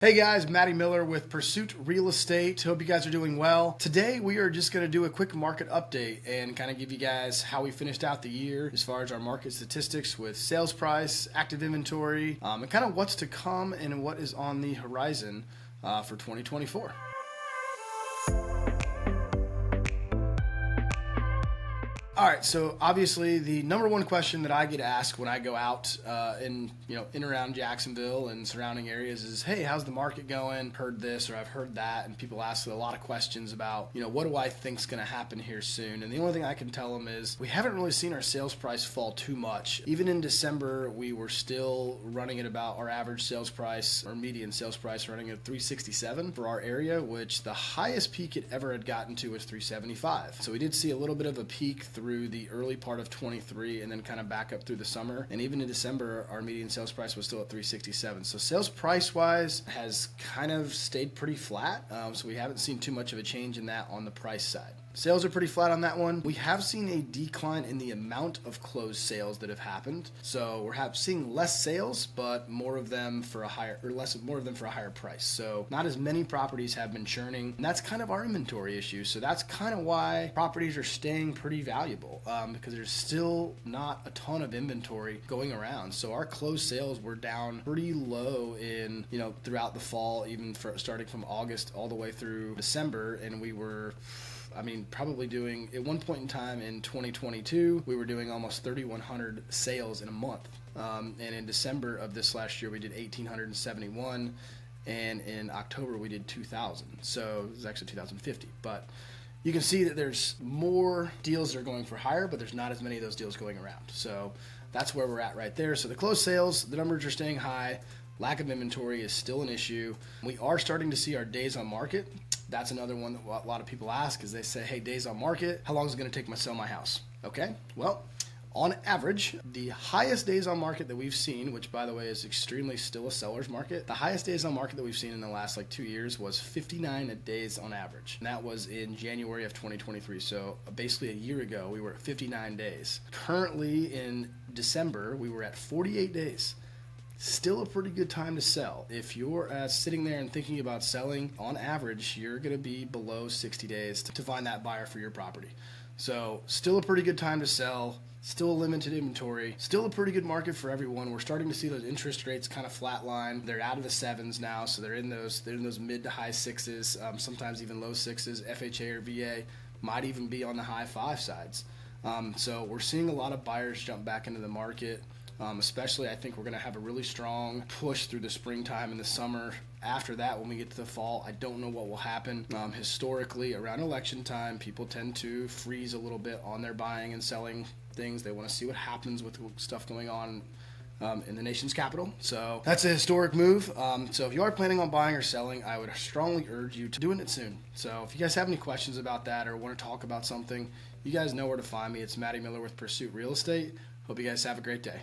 Hey guys, Matty Miller with Pursuit Real Estate. Hope you guys are doing well. Today we are just going to do a quick market update and kind of give you guys how we finished out the year as far as our market statistics with sales price, active inventory, and kind of what's to come and what is on the horizon for 2024. All right, so obviously the number one question that I get asked when I go out in and around Jacksonville and surrounding areas is, hey, how's the market going? Heard this or I've heard that, and people ask a lot of questions about, what do I think's going to happen here soon? And the only thing I can tell them is we haven't really seen our sales price fall too much. Even in December, we were still running at about our average sales price, or median sales price, running at 367 for our area, which the highest peak it ever had gotten to was 375. So we did see a little bit of a peak through the early part of 23 and then kind of back up through the summer. And even in December, our median sales price was still at 367. So sales price wise has kind of stayed pretty flat. So we haven't seen too much of a change in that on the price side. Sales are pretty flat on that one. We have seen a decline in the amount of closed sales that have happened. So we're seeing less sales, but more of them for a higher price. So not as many properties have been churning, and that's kind of our inventory issue. So that's kind of why properties are staying pretty valuable because there's still not a ton of inventory going around. So our closed sales were down pretty low in throughout the fall, even starting from August all the way through December, and we were probably doing, at one point in time in 2022, we were doing almost 3,100 sales in a month. And in December of this last year, we did 1,871. And in October, we did 2,000. So it was actually 2,050. But you can see that there's more deals that are going for higher, but there's not as many of those deals going around. So that's where we're at right there. So the closed sales, the numbers are staying high. Lack of inventory is still an issue. We are starting to see our days on market. That's another one that a lot of people ask is they say, hey, days on market, how long is it going to take me to sell my house? Okay, well, on average, the highest days on market that we've seen, which by the way is extremely still a seller's market, the highest days on market that we've seen in the last 2 years was 59 days on average. And that was in January of 2023. So basically a year ago, we were at 59 days. Currently in December, we were at 48 days. Still a pretty good time to sell. If you're sitting there and thinking about selling, on average, you're going to be below 60 days to find that buyer for your property. So still a pretty good time to sell, still a limited inventory, still a pretty good market for everyone. We're starting to see those interest rates kind of flatline. They're out of the sevens now, so they're in those mid to high sixes, sometimes even low sixes. FHA or VA might even be on the high five sides. So we're seeing a lot of buyers jump back into the market. Especially, I think we're going to have a really strong push through the springtime and the summer. After that, when we get to the fall, I don't know what will happen. Historically, around election time, people tend to freeze a little bit on their buying and selling things. They want to see what happens with stuff going on in the nation's capital. So that's a historic move. So if you are planning on buying or selling, I would strongly urge you to doing it soon. So if you guys have any questions about that or want to talk about something, you guys know where to find me. It's Matty Miller with Pursuit Real Estate. Hope you guys have a great day.